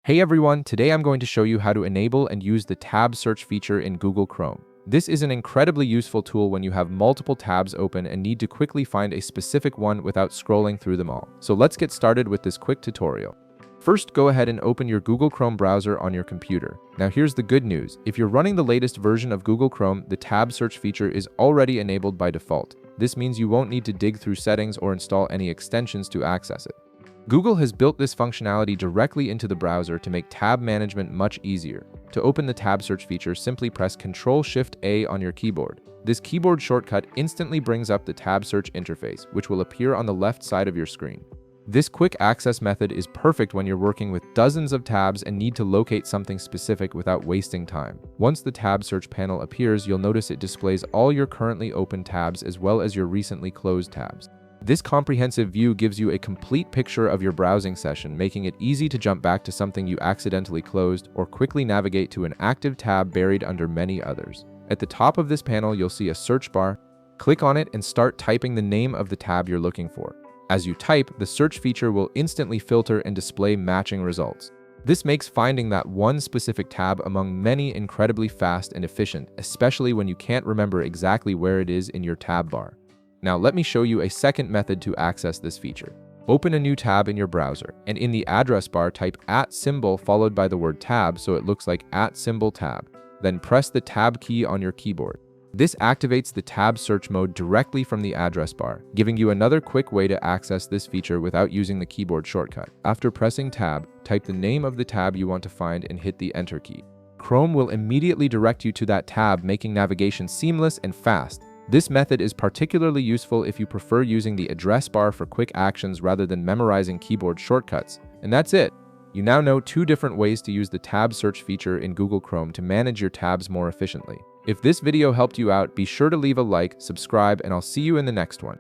Hey everyone, today I'm going to show you how to enable and use the tab search feature in Google Chrome. This is an incredibly useful tool when you have multiple tabs open and need to quickly find a specific one without scrolling through them all. So let's get started with this quick tutorial. First, go ahead and open your Google Chrome browser on your computer. Now here's the good news. If you're running the latest version of Google Chrome, the tab search feature is already enabled by default. This means you won't need to dig through settings or install any extensions to access it. Google has built this functionality directly into the browser to make tab management much easier. To open the tab search feature, simply press Ctrl-Shift-A on your keyboard. This keyboard shortcut instantly brings up the tab search interface, which will appear on the left side of your screen. This quick access method is perfect when you're working with dozens of tabs and need to locate something specific without wasting time. Once the tab search panel appears, you'll notice it displays all your currently open tabs as well as your recently closed tabs. This comprehensive view gives you a complete picture of your browsing session, making it easy to jump back to something you accidentally closed or quickly navigate to an active tab buried under many others. At the top of this panel, you'll see a search bar. Click on it and start typing the name of the tab you're looking for. As you type, the search feature will instantly filter and display matching results. This makes finding that one specific tab among many incredibly fast and efficient, especially when you can't remember exactly where it is in your tab bar. Now let me show you a second method to access this feature. Open a new tab in your browser, and in the address bar type @ followed by the word tab so it looks like @tab. Then press the tab key on your keyboard. This activates the tab search mode directly from the address bar, giving you another quick way to access this feature without using the keyboard shortcut. After pressing tab, type the name of the tab you want to find and hit the enter key. Chrome will immediately direct you to that tab, making navigation seamless and fast. This method is particularly useful if you prefer using the address bar for quick actions rather than memorizing keyboard shortcuts. And that's it! You now know 2 different ways to use the tab search feature in Google Chrome to manage your tabs more efficiently. If this video helped you out, be sure to leave a like, subscribe, and I'll see you in the next one.